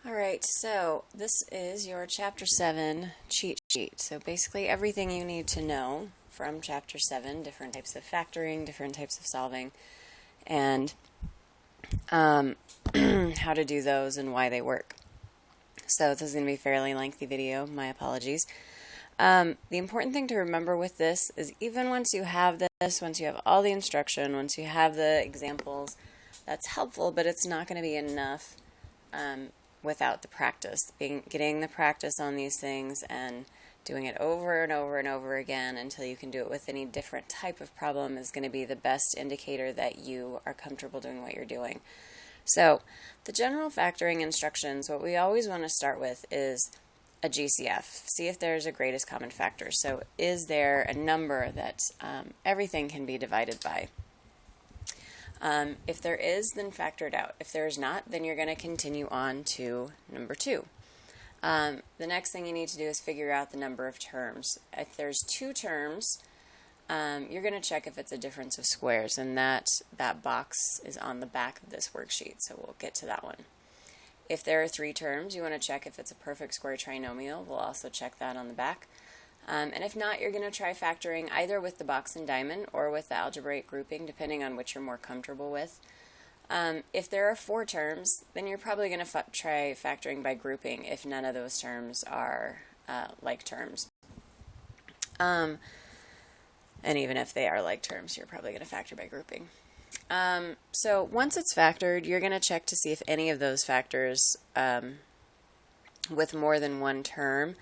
Alright, so this is your Chapter 7 cheat sheet. So basically everything you need to know from Chapter 7, different types of factoring, different types of solving, and how to do those and why they work. So this is going to be a fairly lengthy video, my apologies. The important thing to remember with this is even once you have this, once you have all the instruction, once you have the examples, that's helpful, but it's not going to be enough without the practice. Getting the practice on these things and doing it over and over and over again until you can do it with any different type of problem is going to be the best indicator that you are comfortable doing what you're doing. So the general factoring instructions, what we always want to start with is a GCF. See if there's a greatest common factor. So is there a number that everything can be divided by? If there is, then factor it out. If there is not, then you're going to continue on to number 2. The next thing you need to do is figure out the number of terms. If there's 2 terms, you're going to check if it's a difference of squares, and that box is on the back of this worksheet, so we'll get to that one. If there are 3 terms, you want to check if it's a perfect square trinomial. We'll also check that on the back. And if not, you're going to try factoring either with the box and diamond or with the algebraic grouping, depending on which you're more comfortable with. If there are 4 terms, then you're probably going to try factoring by grouping if none of those terms are like terms. And even if they are like terms, you're probably going to factor by grouping. So once it's factored, you're going to check to see if any of those factors with more than one term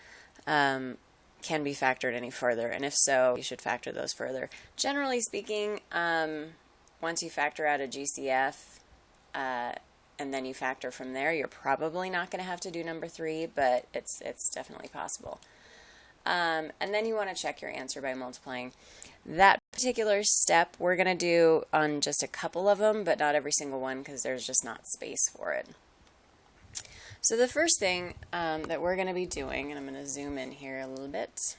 can be factored any further, and if so, you should factor those further. Generally speaking, once you factor out a GCF and then you factor from there, you're probably not going to have to do number 3, but it's definitely possible. And then you want to check your answer by multiplying. That particular step we're going to do on just a couple of them, but not every single one because there's just not space for it. So the first thing that we're going to be doing, and I'm going to zoom in here a little bit,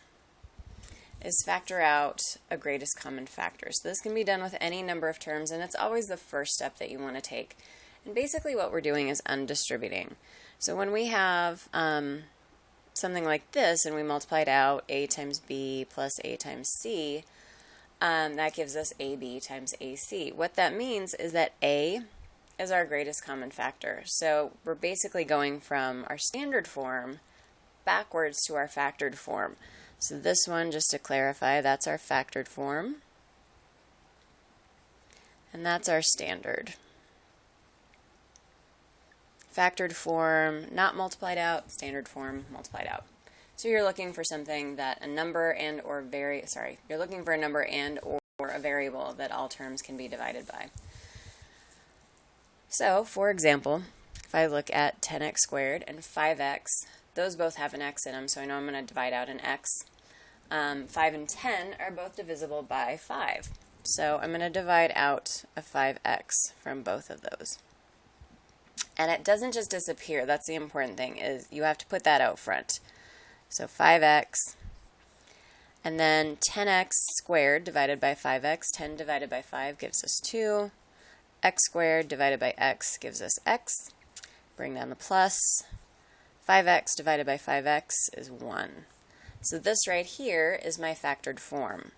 is factor out a greatest common factor. So this can be done with any number of terms, and it's always the first step that you want to take. And basically what we're doing is undistributing. So when we have something like this, and we multiply it out, a times b plus a times c, that gives us ab times ac. What that means is that a is our greatest common factor. So we're basically going from our standard form backwards to our factored form. So this one, just to clarify, that's our factored form, and that's our standard. Factored form, not multiplied out, standard form, multiplied out. So you're looking for something that a number and or you're looking for a number and or a variable that all terms can be divided by. So, for example, if I look at 10x squared and 5x, those both have an x in them, so I know I'm going to divide out an x. 5 and 10 are both divisible by 5. So I'm going to divide out a 5x from both of those. And it doesn't just disappear. That's the important thing, is you have to put that out front. So 5x, and then 10x squared divided by 5x. 10 divided by 5 gives us 2. X squared divided by x gives us x. Bring down the plus. 5x divided by 5x is 1. So this right here is my factored form.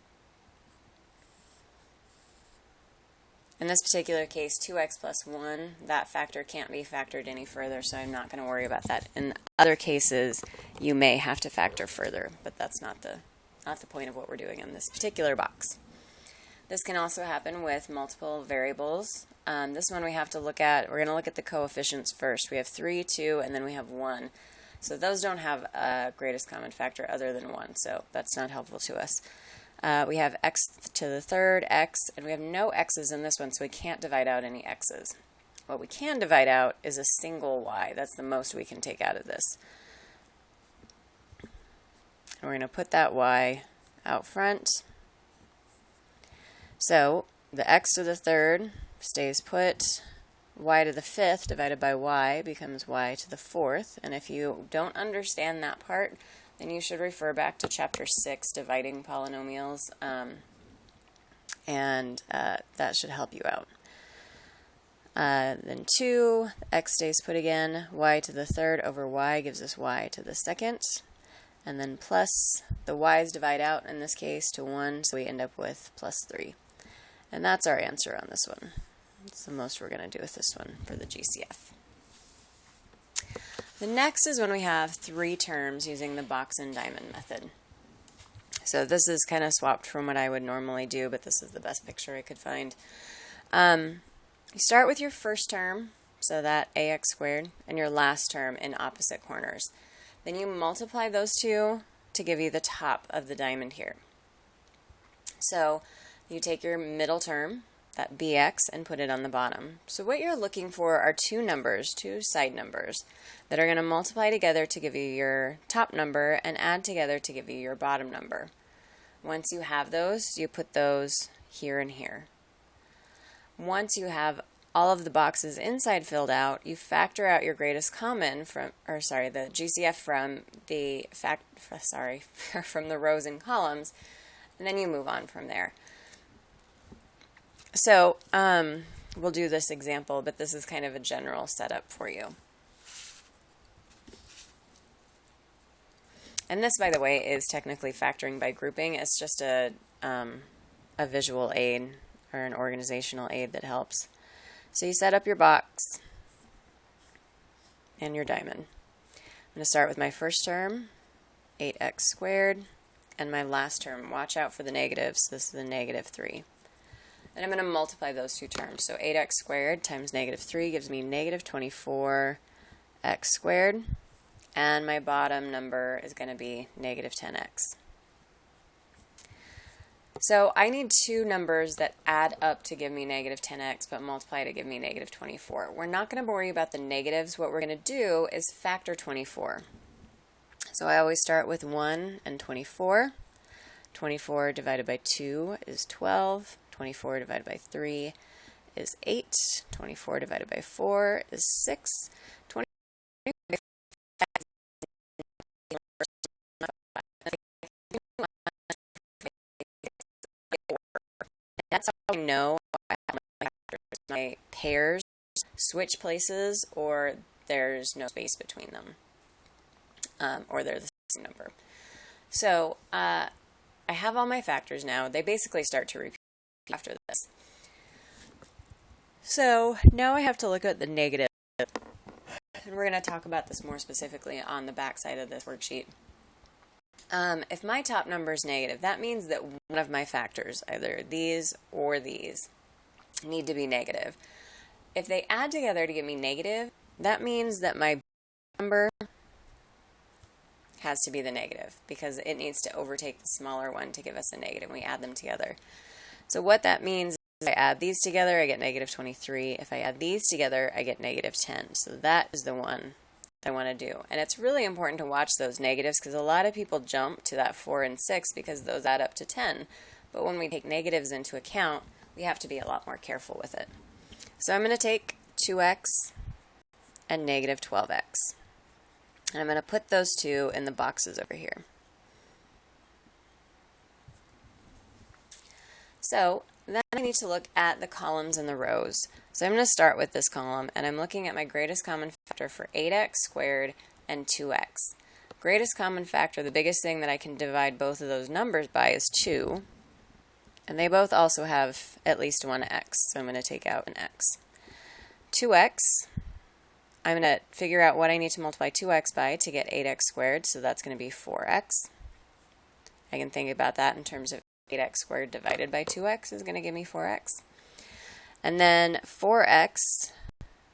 In this particular case, 2x plus 1, that factor can't be factored any further, so I'm not going to worry about that. In other cases, you may have to factor further, but that's not the point of what we're doing in this particular box. This can also happen with multiple variables. This one we have to look at, we're going to look at the coefficients first. We have 3, 2, and then we have 1. So those don't have a greatest common factor other than 1, so that's not helpful to us. We have x to the third, x, and we have no x's in this one, so we can't divide out any x's. What we can divide out is a single y. That's the most we can take out of this. And we're going to put that y out front. So the x to the third stays put. Y to the fifth divided by y becomes y to the fourth. And if you don't understand that part, then you should refer back to Chapter 6, Dividing Polynomials, and that should help you out. Then 2, x stays put again, y to the third over y gives us y to the second. And then plus, the y's divide out in this case to 1, so we end up with plus 3. And that's our answer on this one. That's the most we're going to do with this one for the GCF. The next is when we have 3 terms using the box and diamond method. So this is kind of swapped from what I would normally do, but this is the best picture I could find. You start with your first term, so that ax squared, and your last term in opposite corners. Then you multiply those two to give you the top of the diamond here. So you take your middle term, that bx, and put it on the bottom. So what you're looking for are 2 numbers, 2 side numbers, that are going to multiply together to give you your top number and add together to give you your bottom number. Once you have those, you put those here and here. Once you have all of the boxes inside filled out, you factor out your greatest common from, the GCF from the from the rows and columns, and then you move on from there. So we'll do this example, but this is kind of a general setup for you. And this, by the way, is technically factoring by grouping. It's just a visual aid or an organizational aid that helps. So you set up your box and your diamond. I'm going to start with my first term, 8x squared, and my last term. Watch out for the negatives. This is the negative 3. And I'm going to multiply those 2 terms. So 8x squared times negative 3 gives me negative 24x squared. And my bottom number is going to be negative 10x. So I need 2 numbers that add up to give me negative 10x, but multiply to give me negative 24. We're not going to worry about the negatives. What we're going to do is factor 24. So I always start with 1 and 24. 24 divided by 2 is 12. 24 divided by 3 is 8. 24 divided by 4 is 6. 24 That's how I know I have my pairs switch places, or there's no space between them, or they're the same number. So I have all my factors now. They basically start to repeat after this. So now I have to look at the negative, and we're going to talk about this more specifically on the back side of this worksheet. If my top number is negative, that means that one of my factors, either these or these, need to be negative. If they add together to give me negative, that means that my number has to be the negative, because it needs to overtake the smaller one to give us a negative. We add them together. So what that means is if I add these together, I get negative 23. If I add these together, I get negative 10. So that is the one I want to do. And it's really important to watch those negatives, because a lot of people jump to that 4 and 6 because those add up to 10. But when we take negatives into account, we have to be a lot more careful with it. So I'm going to take 2x and negative 12x. And I'm going to put those 2 in the boxes over here. So then I need to look at the columns and the rows. So I'm going to start with this column, and I'm looking at my greatest common factor for 8x squared and 2x. Greatest common factor, the biggest thing that I can divide both of those numbers by, is 2. And they both also have at least one x, so I'm going to take out an x. 2x, I'm going to figure out what I need to multiply 2x by to get 8x squared, so that's going to be 4x. I can think about that in terms of 8x squared divided by 2x is going to give me 4x. And then 4x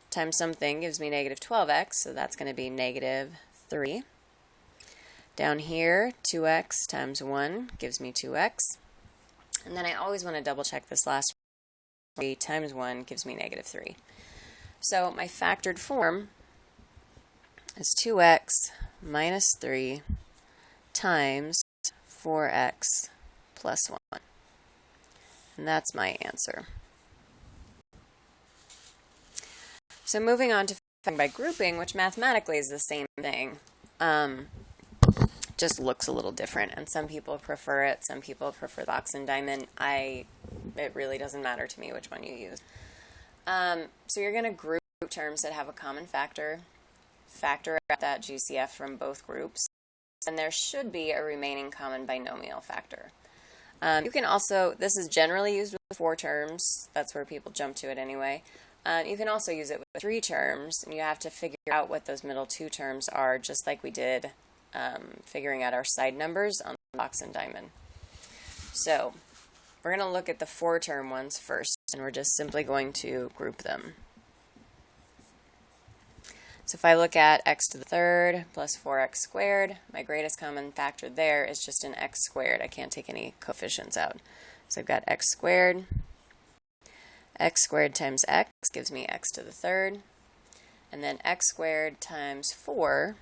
times something gives me negative 12x, so that's going to be negative 3. Down here, 2x times 1 gives me 2x. And then I always want to double check this last 3 times 1 gives me negative 3. So my factored form is 2x minus 3 times 4x plus 1. And that's my answer. So moving on to factoring by grouping, which mathematically is the same thing, just looks a little different, and some people prefer it. Some people prefer box and diamond. It really doesn't matter to me which one you use. So you're going to group terms that have a common factor, factor out that GCF from both groups, and there should be a remaining common binomial factor. You can also, this is generally used with 4 terms, that's where people jump to it anyway. You can also use it with 3 terms, and you have to figure out what those middle 2 terms are, just like we did figuring out our side numbers on the box and diamond. So we're going to look at the 4-term ones first, and we're just simply going to group them. So if I look at x to the third plus 4x squared, my greatest common factor there is just an x squared. I can't take any coefficients out. So I've got x squared times x gives me x to the third, and then x squared times 4,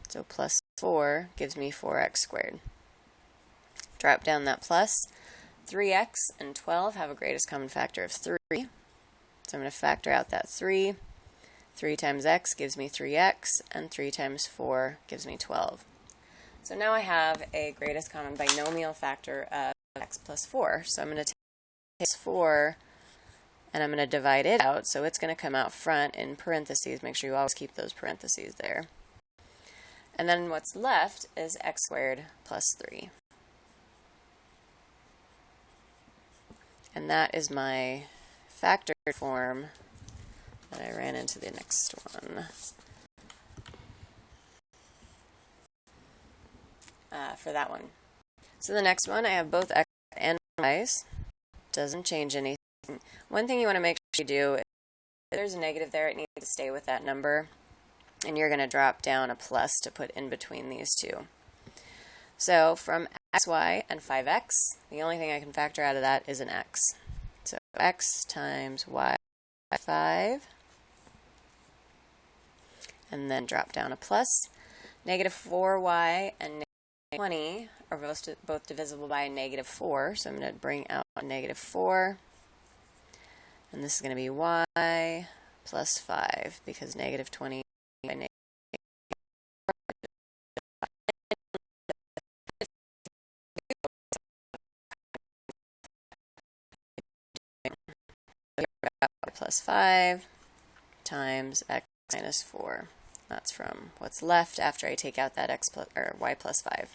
so plus 4, gives me 4x squared. Drop down that plus. 3x and 12 have a greatest common factor of 3, so I'm going to factor out that 3. 3 times x gives me 3x, and 3 times 4 gives me 12. So now I have a greatest common binomial factor of x plus 4. So I'm going to take this 4, and I'm going to divide it out, so it's going to come out front in parentheses. Make sure you always keep those parentheses there. And then what's left is x squared plus 3. And that is my factor form that I ran into the next one. For that one. So the next one, I have both x and y's. Doesn't change anything. One thing you want to make sure you do, if there's a negative there, it needs to stay with that number. And you're going to drop down a plus to put in between these two. So from xy and 5x, the only thing I can factor out of that is an x. So x times y 5, and then drop down a plus. Negative 4y and negative 20 are both divisible by a negative 4, so I'm going to bring out a negative 4, and this is going to be y plus 5, because negative 20 by negative 4 plus 5 times x minus 4. That's from what's left after I take out that x plus, or y plus 5.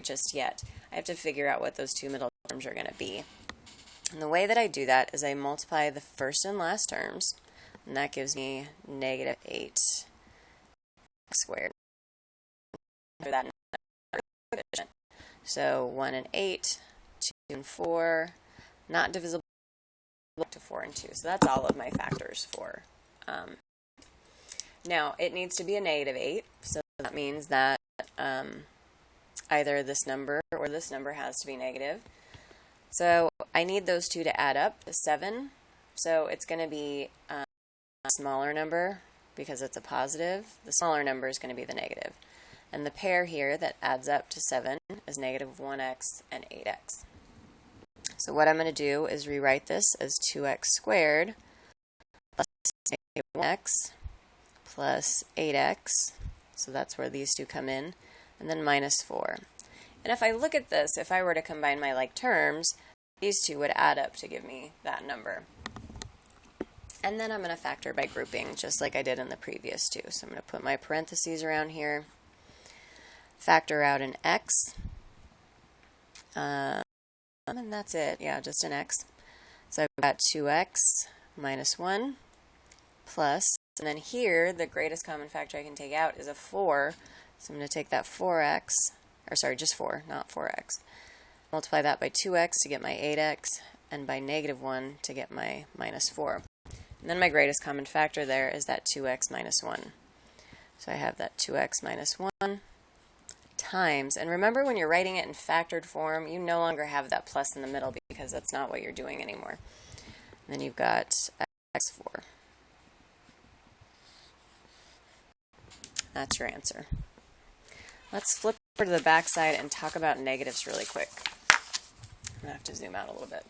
Just yet. I have to figure out what those 2 middle terms are going to be. And the way that I do that is I multiply the first and last terms, and that gives me negative 8x squared. For that, so 1 and 8, 2 and 4, not divisible to 4 and 2. So that's all of my factors for. Now, it needs to be a negative 8, so that means that either this number or this number has to be negative. So I need those two to add up to 7. So it's going to be a smaller number because it's a positive. The smaller number is going to be the negative. And the pair here that adds up to 7 is negative 1x and 8x. So what I'm going to do is rewrite this as 2x squared plus negative 1x plus 8x. So that's where these two come in. And then minus 4. And if I look at this, if I were to combine my like terms, these two would add up to give me that number. And then I'm going to factor by grouping, just like I did in the previous two. So I'm going to put my parentheses around here, factor out an x, and that's it. Yeah, just an x. So I've got 2x minus 1 plus, and then here, the greatest common factor I can take out is a 4. So I'm going to take that 4x, or sorry, just 4, not 4x. Multiply that by 2x to get my 8x, and by negative 1 to get my minus 4. And then my greatest common factor there is that 2x minus 1. So I have that 2x minus 1 times, and remember when you're writing it in factored form, you no longer have that plus in the middle because that's not what you're doing anymore. And then you've got x4. That's your answer. Let's flip over to the back side and talk about negatives really quick. I'm going to have to zoom out a little bit.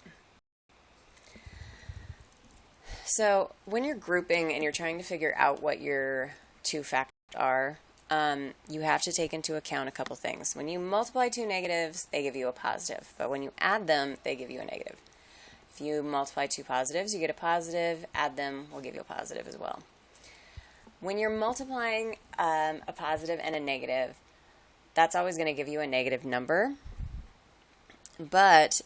So when you're grouping and you're trying to figure out what your two factors are, you have to take into account a couple things. When you multiply two negatives, they give you a positive, but when you add them, they give you a negative. If you multiply two positives, you get a positive. Add them will give you a positive as well. When you're multiplying a positive and a negative, that's always going to give you a negative number, but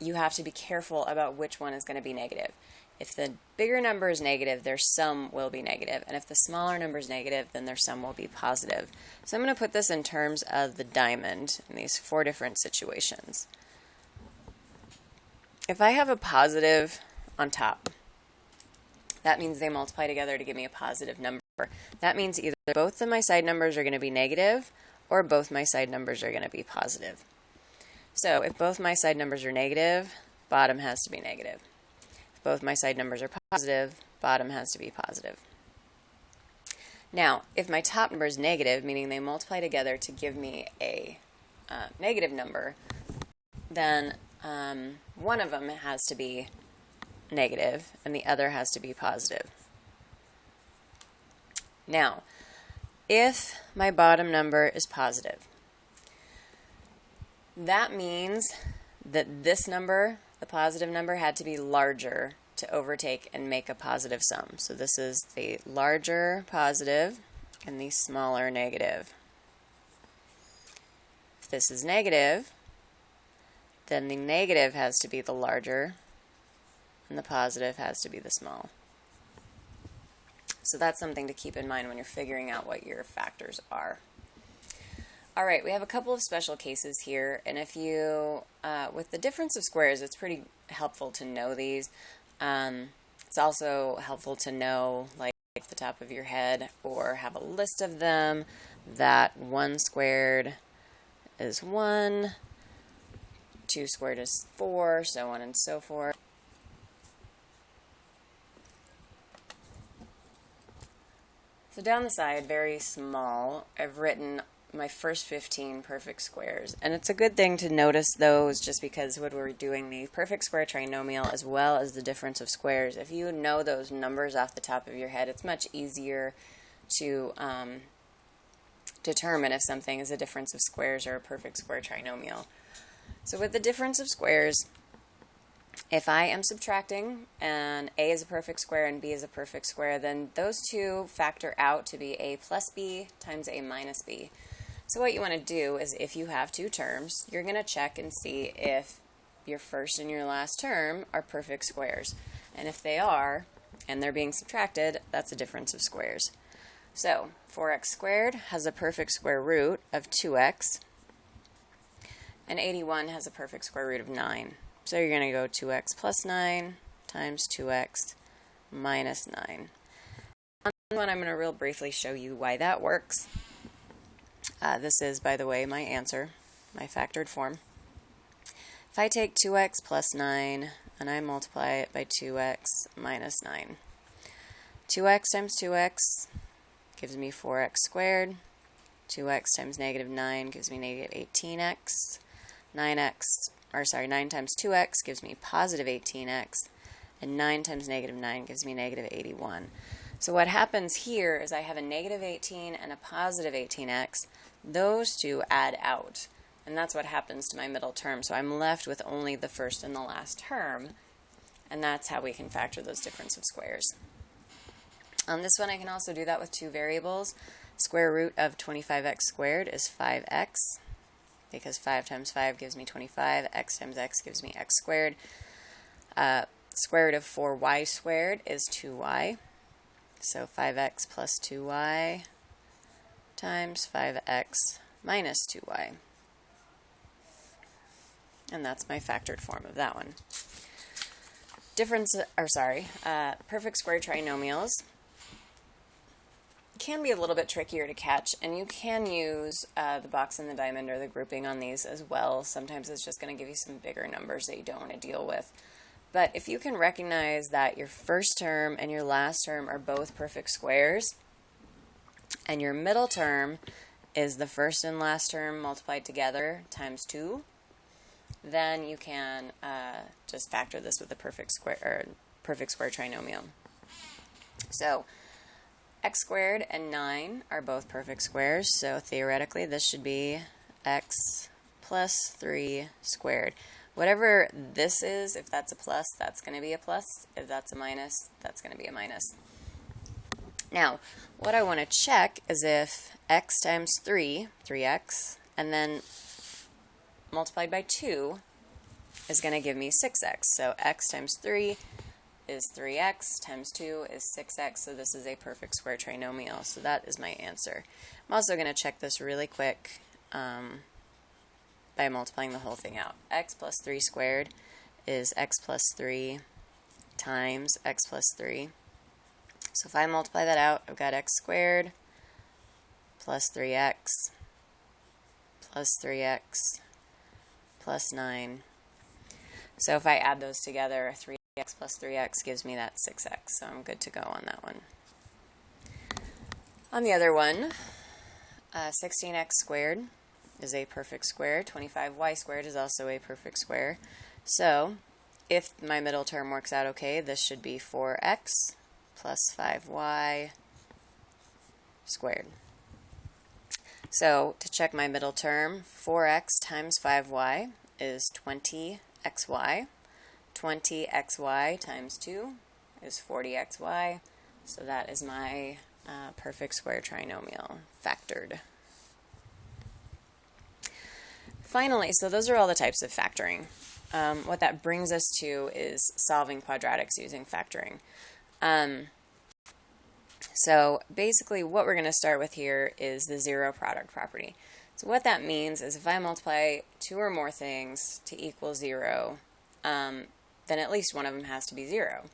you have to be careful about which one is going to be negative. If the bigger number is negative, their sum will be negative, and if the smaller number is negative, then their sum will be positive. So I'm going to put this in terms of the diamond in these four different situations. If I have a positive on top, that means they multiply together to give me a positive number. That means either both of my side numbers are going to be negative or both my side numbers are going to be positive. So if both my side numbers are negative, bottom has to be negative. If both my side numbers are positive, bottom has to be positive. Now, if my top number is negative, meaning they multiply together to give me a negative number, then one of them has to be negative and the other has to be positive. Now, if my bottom number is positive, that means that this number, the positive number, had to be larger to overtake and make a positive sum. So this is the larger positive and the smaller negative. If this is negative, then the negative has to be the larger and the positive has to be the small. So that's something to keep in mind when you're figuring out what your factors are. All right, we have a couple of special cases here, and if you, with the difference of squares, it's pretty helpful to know these. It's also helpful to know, like, off the top of your head, or have a list of them, that 1 squared is 1, 2 squared is 4, so on and so forth. So down the side, very small, I've written my first 15 perfect squares. And it's a good thing to notice those just because when we're doing the perfect square trinomial as well as the difference of squares, if you know those numbers off the top of your head, it's much easier to determine if something is a difference of squares or a perfect square trinomial. So with the difference of squares, if I am subtracting and a is a perfect square and b is a perfect square, then those two factor out to be a plus b times a minus b. So what you want to do is, if you have two terms, you're going to check and see if your first and your last term are perfect squares. And if they are, and they're being subtracted, that's a difference of squares. So 4x squared has a perfect square root of 2x, and 81 has a perfect square root of 9. So you're going to go 2x plus 9 times 2x minus 9. On this one, I'm going to real briefly show you why that works. This is, by the way, my answer, my factored form. If I take 2x plus 9 and I multiply it by 2x minus 9, 2x times 2x gives me 4x squared. 2x times negative 9 gives me negative 18x. 9 times 2x gives me positive 18x, and 9 times negative 9 gives me negative 81. So what happens here is I have a negative 18 and a positive 18x. Those two add out, and that's what happens to my middle term. So I'm left with only the first and the last term, and that's how we can factor those difference of squares. On this one, I can also do that with two variables. Square root of 25x squared is 5x. Because 5 times 5 gives me 25, x times x gives me x squared. Square root of 4y squared is 2y. So 5x plus 2y times 5x minus 2y. And that's my factored form of that one. Perfect square trinomials can be a little bit trickier to catch, and you can use the box and the diamond or the grouping on these as well. Sometimes it's just going to give you some bigger numbers that you don't want to deal with. But if you can recognize that your first term and your last term are both perfect squares, and your middle term is the first and last term multiplied together times 2, then you can just factor this with a perfect square trinomial. So X squared and 9 are both perfect squares, so theoretically this should be x plus 3 squared. Whatever this is, if that's a plus, that's going to be a plus. If that's a minus, that's going to be a minus. Now, what I want to check is if x times 3, 3x, and then multiplied by 2 is going to give me 6x. So x times 3 is 3x times 2 is 6x, so this is a perfect square trinomial. So that is my answer. I'm also going to check this really quick by multiplying the whole thing out. X plus 3 squared is x plus 3 times x plus 3. So if I multiply that out, I've got x squared plus 3x plus 3x plus 9. So if I add those together, 3x plus 3x gives me that 6x, so I'm good to go on that one. On the other one, 16x squared is a perfect square. 25y squared is also a perfect square. So if my middle term works out okay, this should be 4x plus 5y squared. So to check my middle term, 4x times 5y is 20xy. 20xy times 2 is 40xy. So that is my perfect square trinomial, factored. Finally, so those are all the types of factoring. What that brings us to is solving quadratics using factoring. So basically what we're going to start with here is the zero product property. So what that means is if I multiply two or more things to equal 0, then at least one of them has to be 0.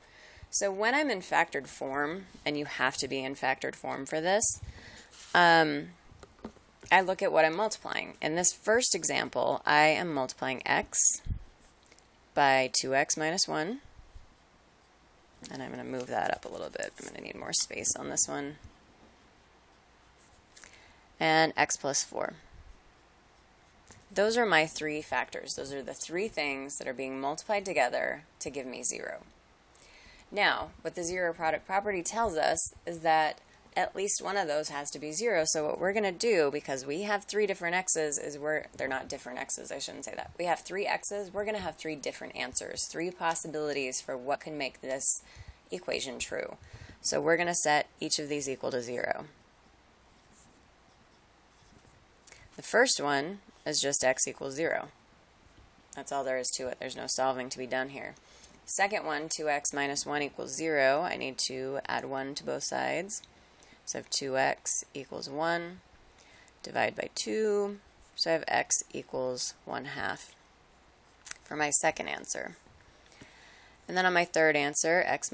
So when I'm in factored form, and you have to be in factored form for this, I look at what I'm multiplying. In this first example, I am multiplying x by 2x minus 1. And I'm going to move that up a little bit. I'm going to need more space on this one. And x plus 4. Those are my three factors. Those are the three things that are being multiplied together to give me 0. Now, what the zero product property tells us is that at least one of those has to be 0. So what we're going to do, because we have three different x's, is they're not different x's, I shouldn't say that. We have three x's, we're going to have three different answers, three possibilities for what can make this equation true. So we're going to set each of these equal to 0. The first one is just x equals 0. That's all there is to it. There's no solving to be done here. Second one, 2x minus 1 equals 0. I need to add 1 to both sides. So I have 2x equals 1, divide by 2, so I have x equals 1/2 for my second answer. And then on my third answer, x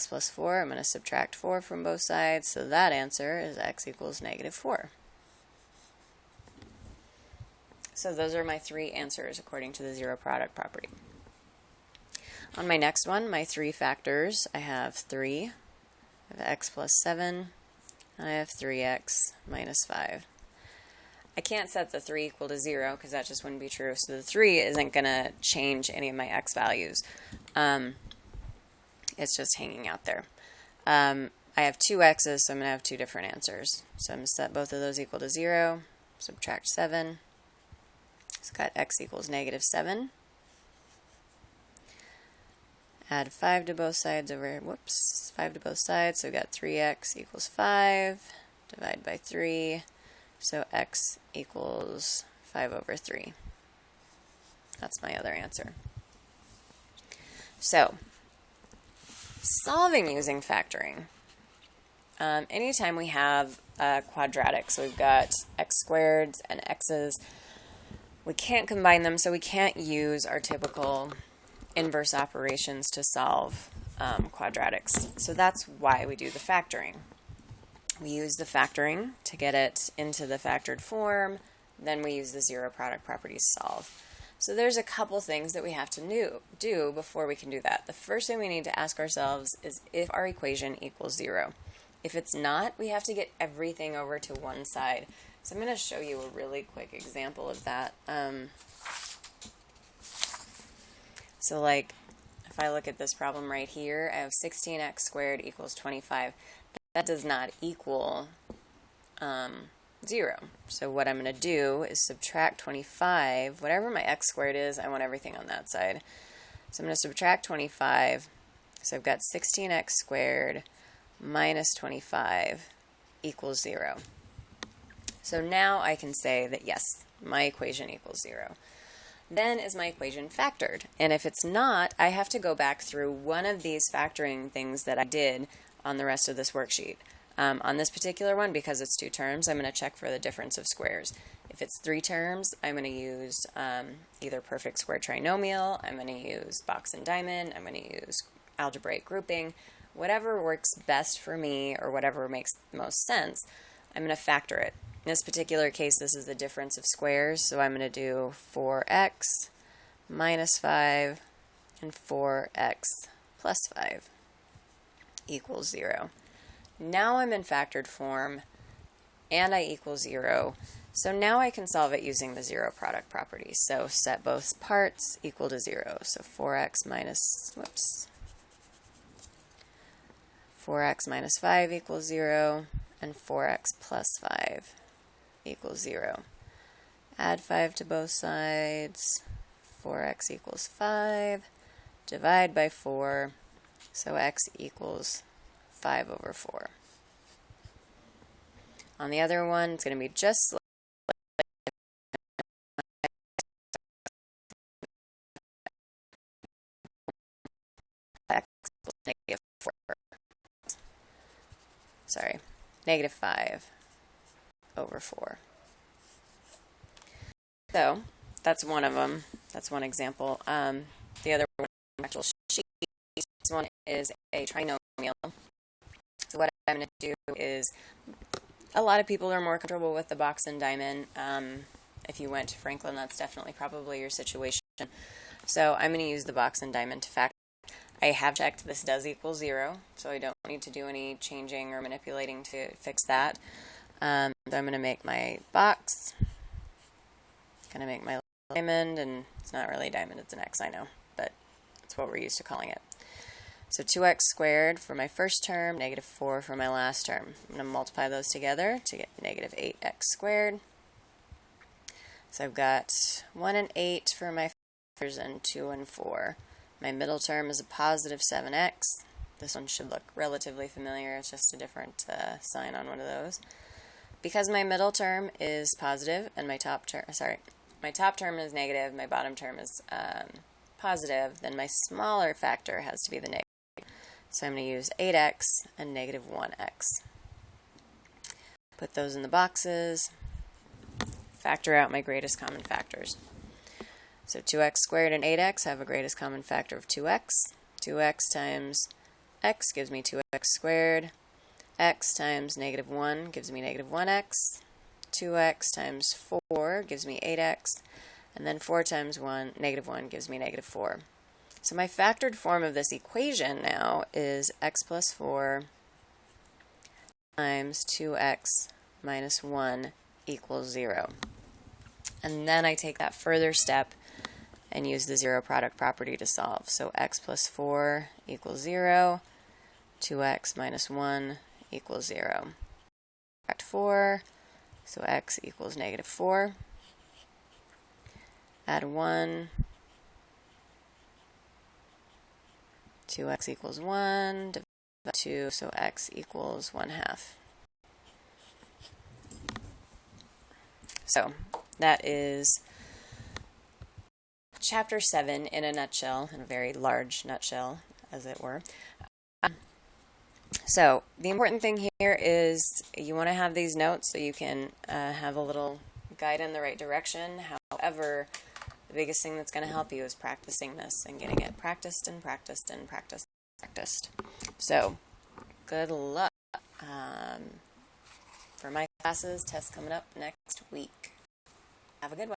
plus 4, I'm going to subtract 4 from both sides, so that answer is x equals -4. So those are my three answers according to the zero product property. On my next one, my three factors, I have 3, I have x plus 7, and I have 3x minus 5. I can't set the 3 equal to 0 because that just wouldn't be true. So the 3 isn't going to change any of my x values. It's just hanging out there. I have two x's, so I'm going to have two different answers. So I'm going to set both of those equal to 0, subtract 7. It's got x equals -7. Add 5 to both sides over, 5 to both sides, so we've got 3x equals 5, divide by 3, so x equals 5 over 3. That's my other answer. So, solving using factoring. Anytime we have a quadratic, so we've got x squareds and x's, we can't combine them, so we can't use our typical inverse operations to solve quadratics. So that's why we do the factoring. We use the factoring to get it into the factored form, then we use the zero product property to solve. So there's a couple things that we have to do before we can do that. The first thing we need to ask ourselves is if our equation equals 0. If it's not, we have to get everything over to one side. So I'm going to show you a really quick example of that. So like, if I look at this problem right here, I have 16x squared equals 25. that does not equal 0. So what I'm going to do is subtract 25. Whatever my x squared is, I want everything on that side. So I'm going to subtract 25. So I've got 16x squared minus 25 equals 0. So now I can say that yes, my equation equals 0. Then is my equation factored? And if it's not, I have to go back through one of these factoring things that I did on the rest of this worksheet. On this particular one, because it's 2 terms, I'm going to check for the difference of squares. If it's 3 terms, I'm going to use either perfect square trinomial, I'm going to use box and diamond, I'm going to use algebraic grouping. Whatever works best for me or whatever makes the most sense, I'm going to factor it. In this particular case, this is the difference of squares, so I'm going to do 4x minus 5 and 4x plus 5 equals 0. Now I'm in factored form, and I equal 0, so now I can solve it using the zero product property. So set both parts equal to 0, so 4x minus 5 equals 0, and 4x plus 5 equals 0. Add 5 to both sides. 4x equals 5. Divide by 4. So x equals 5 over 4. On the other one, it's going to be just like x equals negative 4. Sorry, negative 5 over 4. So that's one of them. That's one example. The other one, actual sheet. This one is a trinomial. So what I'm going to do is, a lot of people are more comfortable with the box and diamond. If you went to Franklin, that's definitely probably your situation. So I'm going to use the box and diamond to factor. I have checked this does equal 0, so I don't need to do any changing or manipulating to fix that. So I'm going to make my box, going to make my diamond, and it's not really a diamond, it's an x, I know, but that's what we're used to calling it. So 2x squared for my first term, negative 4 for my last term. I'm going to multiply those together to get negative 8x squared. So I've got 1 and 8 for my factors and 2 and 4. My middle term is a positive 7x. This one should look relatively familiar. It's just a different sign on one of those. Because my middle term is positive and my top term is negative, my bottom term is positive, then my smaller factor has to be the negative. So I'm going to use 8x and negative 1x. Put those in the boxes. Factor out my greatest common factors. So 2x squared and 8x have a greatest common factor of 2x. 2x times x gives me 2x squared. X times negative 1 gives me negative 1x. 2x times 4 gives me 8x. And then 4 times 1, negative 1, gives me negative 4. So my factored form of this equation now is x plus 4 times 2x minus 1 equals 0. And then I take that further step and use the zero product property to solve. So x plus 4 equals 0, 2x minus 1 equals 0. Subtract 4, so x equals negative 4. Add 1, 2x equals 1, divide by 2, so x equals 1/2. So that is Chapter 7 in a nutshell, in a very large nutshell, as it were. So the important thing here is you want to have these notes so you can have a little guide in the right direction. However, the biggest thing that's going to help you is practicing this and getting it practiced and practiced and practiced and practiced. So good luck for my classes. Tests coming up next week. Have a good one.